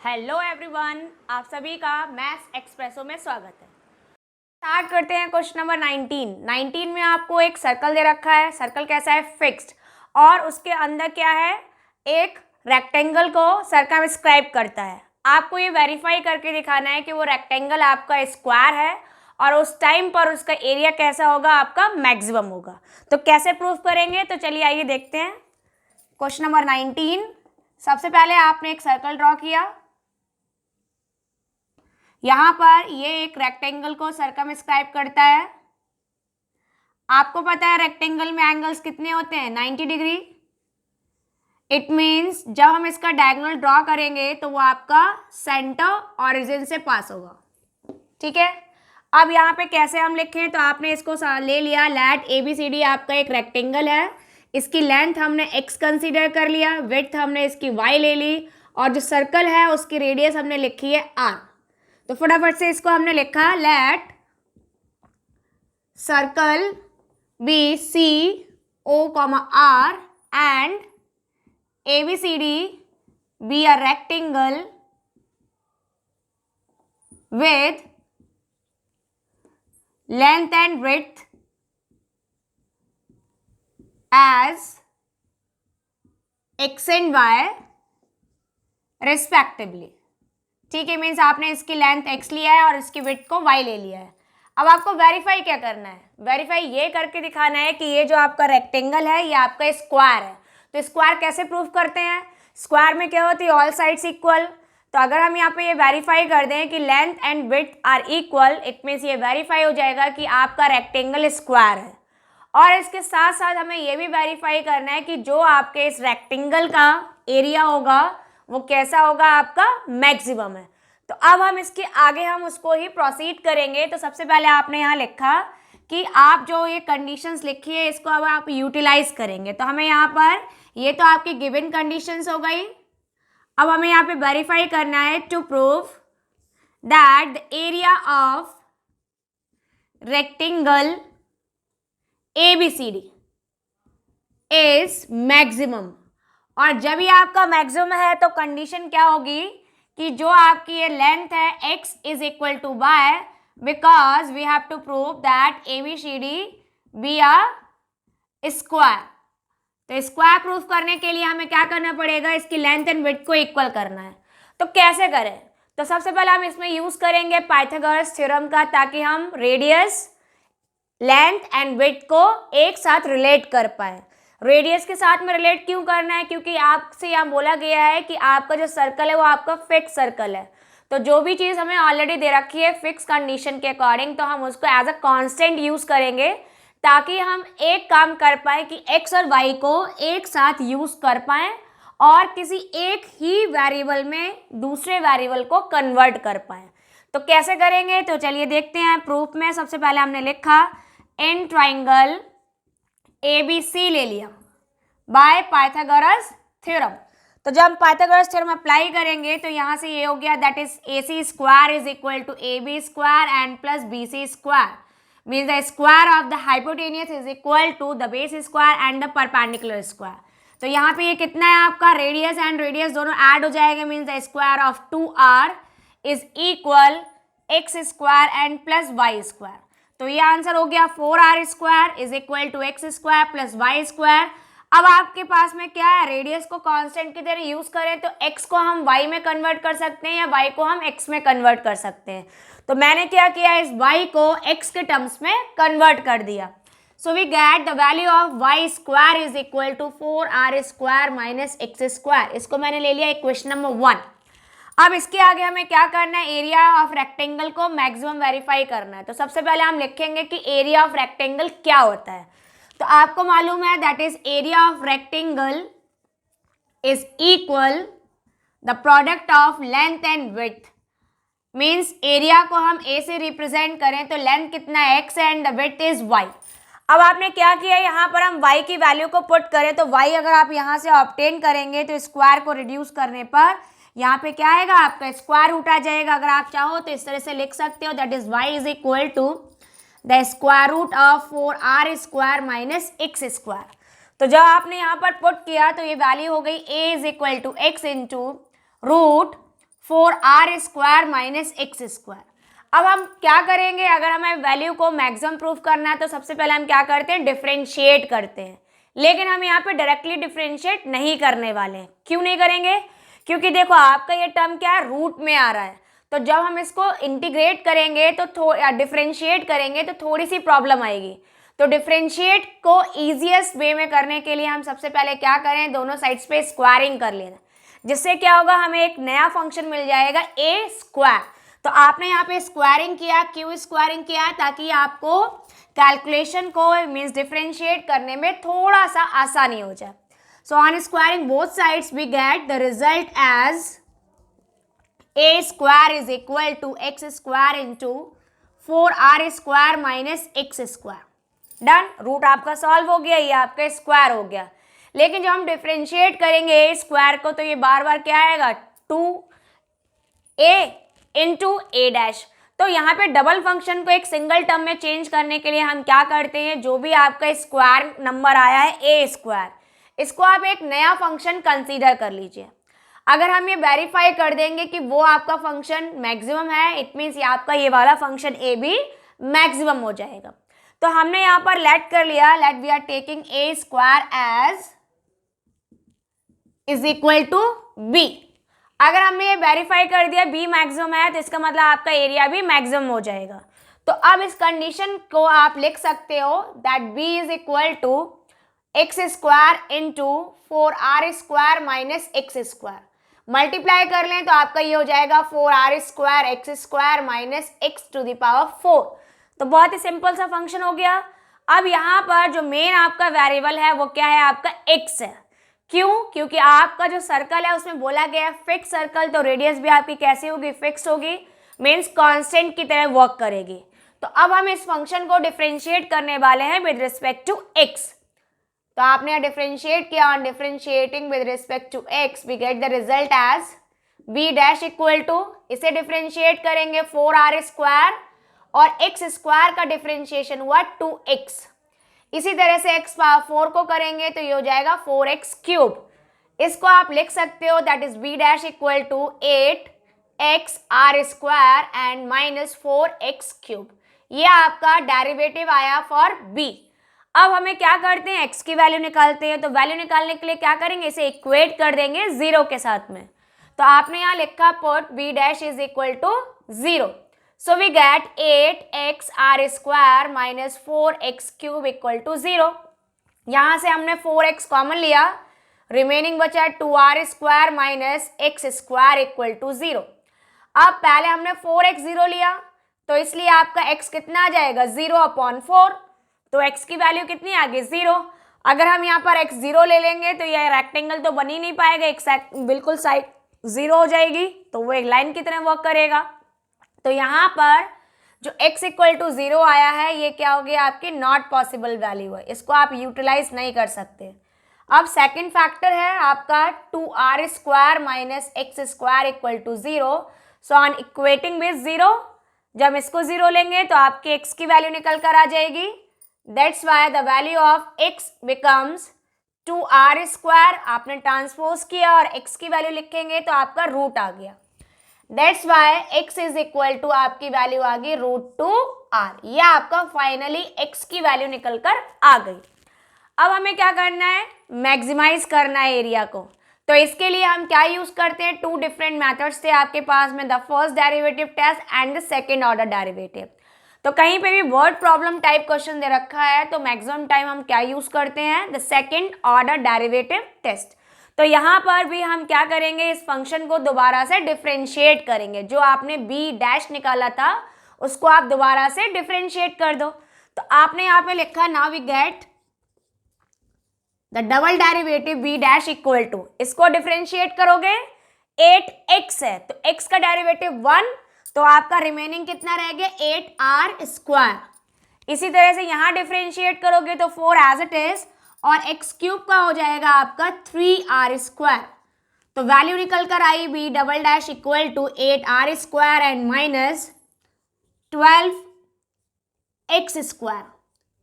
Hello everyone, आप सभी का मैथ्स एक्सप्रेसो में स्वागत है। स्टार्ट करते हैं क्वेश्चन नंबर 19 में आपको एक सर्कल दे रखा है। सर्कल कैसा है? फिक्स्ड, और उसके अंदर क्या है? एक रेक्टेंगल को सर्कमस्क्राइब करता है। आपको ये वेरीफाई करके दिखाना है कि वो रेक्टेंगल आपका स्क्वायर है और उस टाइम पर उसका एरिया कैसा होगा? आपका मैक्सिमम होगा। तो कैसे प्रूफ करेंगे? तो चलिए आइए देखते हैं। क्वेश्चन नंबर 19, सबसे पहले आपने एक सर्कल ड्रॉ किया। यहां पर ये एक रेक्टेंगल को सर्कमस्क्राइब करता है। आपको पता है रेक्टेंगल में एंगल्स कितने होते हैं? 90 डिग्री। इट मीन्स जब हम इसका डायगोनल ड्रॉ करेंगे तो वो आपका सेंटर ऑरिजिन से पास होगा। ठीक है, अब यहाँ पे कैसे हम लिखें? तो आपने इसको ले लिया, लेट ABCD आपका एक रेक्टेंगल है। इसकी लेंथ हमने x कंसीडर कर लिया, विड्थ हमने इसकी y ले ली, और जो सर्कल है उसकी रेडियस हमने लिखी है r। तो फटाफट से इसको हमने लिखा, let circle be CO, R and ABCD be a rectangle with length and width as x and y respectively। ठीक है, मीन्स आपने इसकी लेंथ x लिया है और इसकी विड्थ को y ले लिया है। अब आपको वेरीफाई क्या करना है? वेरीफाई ये करके दिखाना है कि ये जो आपका रेक्टेंगल है ये आपका स्क्वायर है। तो स्क्वायर कैसे प्रूफ करते हैं? स्क्वायर में क्या होती है? All sides equal. तो अगर हम यहाँ पे ये वेरीफाई कर दें कि length and width are equal, it means ये वेरीफाई हो जाएगा कि आपका रेक्टेंगल स्क्वायर है। और इसके साथ साथ हमें ये भी वेरीफाई करना है कि जो आपके इस रेक्टेंगल का एरिया होगा वो कैसा होगा? आपका मैक्सिमम है। तो अब हम इसके आगे हम उसको ही प्रोसीड करेंगे। तो सबसे पहले आपने यहाँ लिखा कि आप जो ये कंडीशंस लिखी है इसको अब आप यूटिलाइज करेंगे। तो हमें यहाँ पर ये तो आपकी गिवन कंडीशंस हो गई। अब हमें यहाँ पे वेरीफाई करना है to prove that the area of rectangle ABCD is maximum. और जब ये आपका मैक्सिमम है तो कंडीशन क्या होगी कि जो आपकी ये लेंथ है x is equal to y, because we have to prove that ABCD be a square. तो स्क्वायर प्रूफ करने के लिए हमें क्या करना पड़ेगा? इसकी लेंथ एंड विड्थ को इक्वल करना है। तो कैसे करें? तो सबसे पहले हम इसमें यूज करेंगे पाइथागोरस थ्योरम का, ताकि हम रेडियस, लेंथ एंड विड्थ को एक साथ रिलेट कर पाए। रेडियस के साथ में रिलेट क्यों करना है? क्योंकि आपसे यहाँ बोला गया है कि आपका जो सर्कल है वो आपका फिक्स सर्कल है। तो जो भी चीज़ हमें ऑलरेडी दे रखी है फिक्स कंडीशन के अकॉर्डिंग, तो हम उसको एज अ कांस्टेंट यूज करेंगे, ताकि हम एक काम कर पाए कि x और y को एक साथ यूज कर पाए और किसी एक ही वेरिएबल में दूसरे वेरिएबल को कन्वर्ट कर पाए। तो कैसे करेंगे? तो चलिए देखते हैं प्रूफ में। सबसे पहले हमने लिखा इन ट्राइंगल ABC ले लिया बाय पाइथागोरस थ्योरम। तो जब हम पाइथागोरस थ्योरम अप्लाई करेंगे तो यहाँ से ये हो गया, that is AC square is equal to AB square and plus BC square, means the square of the hypotenuse is equal to the base square and the perpendicular square. तो यहाँ पे ये कितना है आपका? रेडियस एंड रेडियस दोनों add हो जाएंगे, means the square of 2r is equal x square and plus y square. तो ये आंसर हो गया 4r square is equal to x square plus y square. अब आपके पास में क्या है? रेडियस को कांस्टेंट की तरह यूज करें तो x को हम y में कन्वर्ट कर सकते हैं या y को हम x में कन्वर्ट कर सकते हैं। तो मैंने क्या किया? इस y को x के टर्म्स में कन्वर्ट कर दिया। So we get the value of y square is equal to 4r square minus x square. इसको मैंने ले लिया इक्वेशन नंबर 1। अब इसके आगे हमें क्या करना है? एरिया ऑफ रेक्टेंगल को मैक्सिमम वेरीफाई करना है। तो सबसे पहले हम लिखेंगे कि एरिया ऑफ रेक्टेंगल क्या होता है। तो आपको मालूम है that is area of rectangle is equal the product of length and width. Means area को हम a से रिप्रेजेंट करें तो लेंथ कितना है? x and the width is y। अब आपने क्या किया? यहाँ पर हम y की वैल्यू को पुट करें तो y अगर आप यहाँ से ऑब्टेन करेंगे तो स्क्वायर को रिड्यूस करने पर यहाँ पे क्या आएगा? आपका स्क्वायर रूट आ जाएगा। अगर आप चाहो तो इस तरह से लिख सकते हो, that is y is equal to the square root of 4r square minus x square. तो जब आपने यहाँ पर पुट किया तो ये वैल्यू हो गई a is equal to x into root 4r square minus x square. अब हम क्या करेंगे, अगर हमें वैल्यू को मैक्सिमम प्रूफ करना है तो सबसे पहले हम क्या करते हैं, डिफरेंशिएट करते हैं। लेकिन हम यहाँ पे डायरेक्टली डिफरेंशिएट नहीं करने वाले हैं। क्यों नहीं करेंगे, क्योंकि देखो आपका ये टर्म क्या है, रूट में आ रहा है। तो जब हम इसको इंटीग्रेट करेंगे तो डिफरेंशिएट करेंगे तो थोड़ी सी प्रॉब्लम आएगी। तो डिफरेंशिएट को ईजिएस्ट वे में करने के लिए हम सबसे पहले क्या करें, दोनों साइड्स पे स्क्वायरिंग कर लेना, जिससे क्या होगा, हमें एक नया फंक्शन मिल जाएगा ए स्क्वायर। तो आपने यहाँ पे स्क्वायरिंग किया, क्यों स्क्वायरिंग किया, ताकि आपको कैलकुलेशन को मीन्स डिफरेंशिएट करने में थोड़ा सा आसानी हो जाए। So on squaring both sides we get the result as a square is equal to x square into 4r square minus x square. Done, root आपका सॉल्व हो गया, ये आपका स्क्वायर हो गया। लेकिन जब हम डिफरेंशिएट करेंगे ए स्क्वायर को तो ये बार बार क्या आएगा, 2a इंटू ए डैश। तो यहाँ पे डबल फंक्शन को एक सिंगल टर्म में चेंज करने के लिए हम क्या करते हैं, जो भी आपका स्क्वायर नंबर आया है ए स्क्वायर, इसको आप एक नया फंक्शन कंसीडर कर लीजिए। अगर हम ये वेरीफाई कर देंगे कि वो आपका फंक्शन मैक्सिमम है, इट मीन्स ये आपका ये वाला फंक्शन ए भी मैक्सिमम हो जाएगा। तो हमने यहाँ पर लेट कर लिया, let we are taking a square as is equal to b. अगर हमने ये वेरीफाई कर दिया बी मैक्सिमम है तो इसका मतलब आपका एरिया भी मैक्सिमम हो जाएगा। तो अब इस कंडीशन को आप लिख सकते हो that b is equal to x square into 4r square minus x square. Multiply कर लें तो आपका ये हो जाएगा 4r square x square minus x to the power 4। तो बहुत ही सिंपल सा फंक्शन हो गया। अब यहाँ पर जो मेन आपका वेरिएबल है वो क्या है, आपका एक्स है। क्यों, क्योंकि आपका जो सर्कल है उसमें बोला गया है फिक्स सर्कल, तो रेडियस भी आपकी कैसी होगी, फिक्स होगी, मीन्स कांस्टेंट की तरह वर्क करेगी। तो अब हम इस फंक्शन को डिफरेंशिएट करने वाले हैं विद रिस्पेक्ट टू एक्स। तो आपने डिफरेंशिएट किया, on differentiating with respect to x we get the result as b dash equal to, इसे डिफरेंशिएट करेंगे 4r स्क्वायर और एक्स स्क्वायर का डिफरेंशिएशन हुआ 2x। इसी तरह से x पावर 4 को करेंगे तो ये हो जाएगा 4x क्यूब। इसको आप लिख सकते हो that is b dash equal to 8x r square and minus 4x cube. ये आपका डेरिवेटिव आया फॉर b। अब हमें क्या करते हैं, x की वैल्यू निकालते हैं। तो वैल्यू निकालने के लिए क्या करेंगे, इसे इक्वेट कर देंगे 0 के साथ में। तो आपने यहाँ लिखा put b dash is equal to 0। So we get 8x r square minus 4x cube equal to 0। यहाँ से हमने 4x कॉमन लिया, रिमेनिंग बचा 2r square minus x square equal to 0। अब पहले हमने 4x 0 लिया तो इसलिए आपका x कितना आ जाएगा, 0/4। तो x की वैल्यू कितनी आ गई, 0। अगर हम यहाँ पर x 0 ले लेंगे तो यह रेक्टेंगल तो बन ही नहीं पाएगा, एक बिल्कुल साइड 0 हो जाएगी, तो वो एक लाइन की तरह वर्क करेगा। तो यहाँ पर जो x इक्वल टू 0 आया है ये क्या हो गया, आपकी नॉट पॉसिबल वैल्यू है, इसको आप यूटिलाइज नहीं कर सकते। अब सेकंड फैक्टर है आपका 2r square minus x square equal to 0। So on equating with 0, जब इसको 0 लेंगे तो आपके x की वैल्यू निकल कर आ जाएगी। That's why the value of x becomes 2r square. आपने ट्रांसपोज किया और x की वैल्यू लिखेंगे तो आपका रूट आ गया। That's why x is equal to आपकी वैल्यू आ गई √2r। ये आपका फाइनली x की वैल्यू निकल कर आ गई। अब हमें क्या करना है, मैक्सिमाइज करना है एरिया को। तो इसके लिए हम क्या यूज करते हैं, 2 डिफरेंट मेथड्स थे आपके पास में, the first derivative test and the second order derivative. तो कहीं पे भी वर्ड प्रॉब्लम टाइप क्वेश्चन दे रखा है तो मैक्सिमम टाइम हम क्या यूज करते हैं, the second order derivative test. तो यहाँ पर भी हम क्या करेंगे, इस फंक्शन को दोबारा से डिफरेंशिएट करेंगे। जो आपने b डैश निकाला था उसको आप दोबारा से डिफरेंशिएट कर दो। तो आपने यहाँ पे लिखा now we get the double derivative b dash equal to, इसको डिफरेंशिएट करोगे 8x है तो x का डेरिवेटिव 1, तो आपका रिमेनिंग कितना रह गया 8r स्क्वायर। इसी तरह से यहाँ डिफरेंशिएट करोगे तो 4 एज इट इज और x क्यूब का हो जाएगा आपका 3r स्क्वायर। तो वैल्यू निकल कर आई b double dash equal to 8r square and minus 12x square.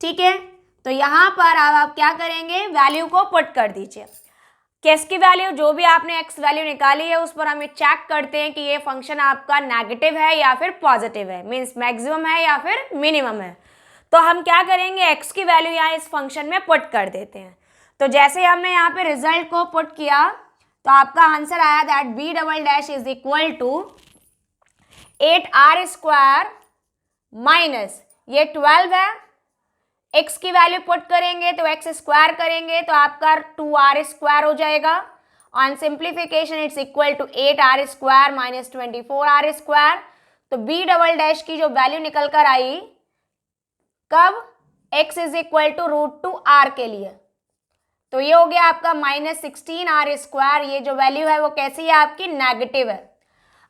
ठीक है, तो यहाँ पर अब आप क्या करेंगे, वैल्यू को पुट कर दीजिए। कि इसकी वैल्यू जो भी आपने एक्स वैल्यू निकाली है उस पर हम ये चेक करते हैं कि ये फंक्शन आपका नेगेटिव है या फिर पॉजिटिव है, मीन्स मैक्सिमम है या फिर मिनिमम है। तो हम क्या करेंगे, एक्स की वैल्यू यहाँ इस फंक्शन में पुट कर देते हैं। तो जैसे हमने यहाँ पे रिजल्ट को पुट किया तो आपका आंसर आया that b double dash is equal to 8r² minus ये 12 है, x की वैल्यू पुट करेंगे तो x स्क्वायर करेंगे तो आपका 2r² हो जाएगा। On simplification it's equal to 8r² minus 24r²। तो b डबल डैश की जो वैल्यू निकल कर आई कब, x is equal to √2r के लिए, तो ये हो गया आपका माइनस 16r²। ये जो वैल्यू है वो कैसी है आपकी, नेगेटिव है।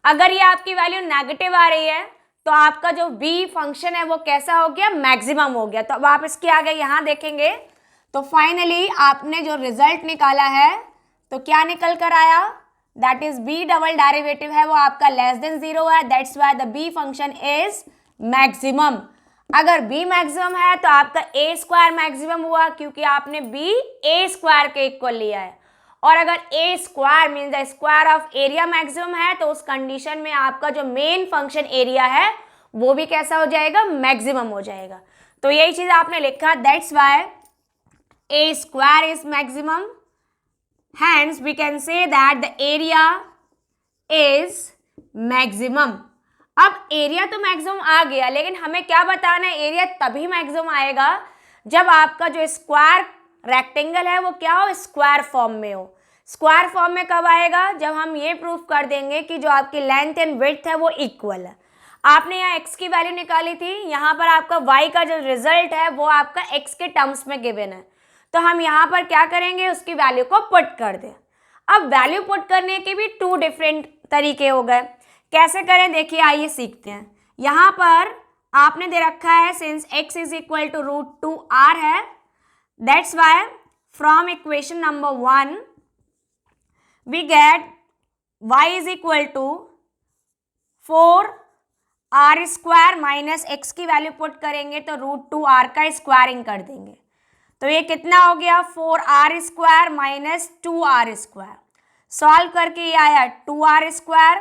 अगर ये आपकी वैल्यू नेगेटिव आ रही है तो आपका जो b फंक्शन है वो कैसा हो गया, मैक्सिमम हो गया। तो अब आप इसके आगे यहाँ देखेंगे तो फाइनली आपने जो रिजल्ट निकाला है तो क्या निकल कर आया, that is b double derivative है वो आपका लेस देन 0 है, that's why the b function is maximum. अगर b मैक्सिमम है तो आपका a² मैक्सिमम हुआ क्योंकि आपने b a² के इक्वल लिया है। और अगर a² means the square of area maximum है तो उस कंडीशन में आपका जो मेन फंक्शन एरिया है वो भी कैसा हो जाएगा, मैक्सिमम हो जाएगा। तो यही चीज आपने लिखा, that's why a² is maximum, hence we can say that the area is maximum. अब एरिया तो मैक्सिमम आ गया, लेकिन हमें क्या बताना है, एरिया तभी मैक्सिमम आएगा जब आपका जो स्क्वायर रेक्टेंगल है वो क्या हो, स्क्वायर फॉर्म में हो। स्क्वायर फॉर्म में कब आएगा, जब हम ये प्रूफ कर देंगे कि जो आपकी लेंथ एंड विड्थ है वो इक्वल है। आपने यहाँ x की वैल्यू निकाली थी, यहाँ पर आपका y का जो रिजल्ट है वो आपका x के टर्म्स में गिवन है, तो हम यहाँ पर क्या करेंगे, उसकी वैल्यू को पुट कर दें। अब वैल्यू पुट करने के भी 2 डिफरेंट तरीके हो गए, कैसे करें देखिए, आइए सीखते हैं। यहाँ पर आपने दे रखा है since x is equal to √2r है, that's why from equation number 1 we get y is equal to 4r² minus x की वैल्यू पुट करेंगे तो √2r का स्क्वायरिंग कर देंगे, तो ये कितना हो गया, 4r² माइनस 2r²। सॉल्व करके ये आया 2r²,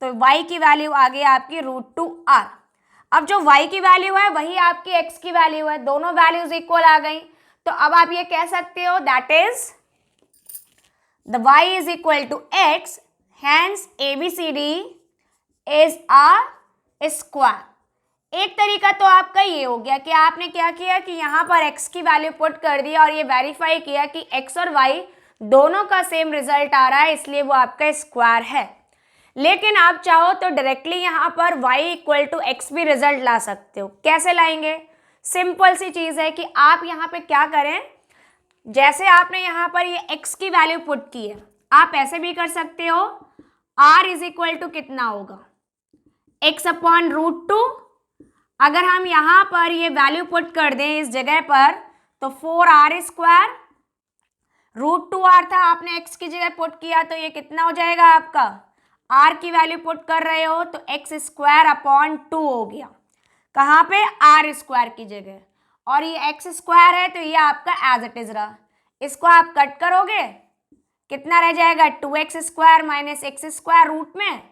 तो y की वैल्यू आ गई आपकी √2r। अब जो y की वैल्यू है वही आपकी x की वैल्यू है, दोनों वैल्यूज इक्वल आ गई। तो अब आप ये कह सकते हो that is the y is equal to x, hence ABCD is a square. एक तरीका तो आपका ये हो गया कि आपने क्या किया कि यहाँ पर x की वैल्यू पुट कर दी और ये वेरीफाई किया कि x और y दोनों का सेम रिजल्ट आ रहा है, इसलिए वो आपका स्क्वायर है। लेकिन आप चाहो तो डायरेक्टली यहाँ पर y इक्वल टू एक्स भी रिजल्ट ला सकते हो। कैसे लाएंगे, सिंपल सी चीज़ है कि आप यहाँ पे क्या करें, जैसे आपने यहाँ पर ये x की वैल्यू पुट की है, आप ऐसे भी कर सकते हो, r इज इक्वल टू कितना होगा, x अपॉन √2। अगर हम यहाँ पर ये वैल्यू पुट कर दें इस जगह पर तो 4r², √2r था, आपने x की जगह पुट किया तो ये कितना हो जाएगा आपका, r की वैल्यू पुट कर रहे हो तो x² अपॉन 2 हो गया, कहाँ पे, r² की जगह, और ये x² है तो ये आपका एज इट इज रहा। इसको आप कट करोगे कितना रह जाएगा, 2x² माइनस x² रूट में,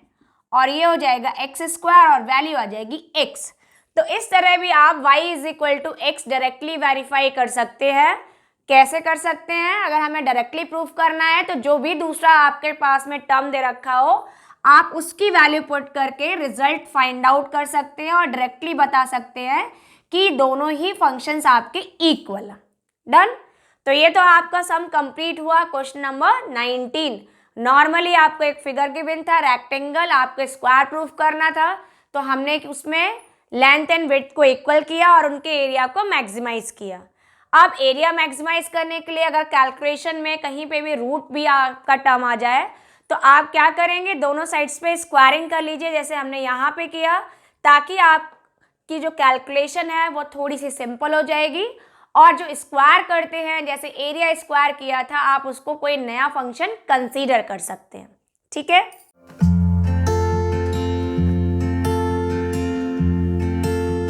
और ये हो जाएगा x² और वैल्यू आ जाएगी x। तो इस तरह भी आप y is equal to x directly verify कर सकते हैं। कैसे कर सकते हैं, अगर हमें डायरेक्टली प्रूफ करना है तो जो भी दूसरा आपके पास में टर्म दे रखा हो आप उसकी वैल्यू पुट करके रिजल्ट फाइंड आउट कर सकते हैं और डायरेक्टली बता सकते हैं कि दोनों ही फंक्शंस आपके इक्वल हैं। डन। तो ये तो आपका सम कंप्लीट हुआ क्वेश्चन नंबर 19। नॉर्मली आपको एक फिगर गिवन था, रेक्टेंगल, आपको स्क्वायर प्रूफ करना था, तो हमने उसमें लेंथ एंड विड्थ को इक्वल किया और उनके एरिया को मैक्सिमाइज किया। अब एरिया मैक्सिमाइज करने के लिए अगर कैलकुलेशन में कहीं पे भी रूट भी आपका टर्म आ जाए तो आप क्या करेंगे, दोनों साइड्स पे स्क्वायरिंग कर लीजिए जैसे हमने यहाँ पे किया, ताकि आपकी जो कैलकुलेशन है वो थोड़ी सी सिंपल हो जाएगी। और जो स्क्वायर करते हैं, जैसे एरिया स्क्वायर किया था, आप उसको कोई नया फंक्शन कंसीडर कर सकते हैं। ठीक है।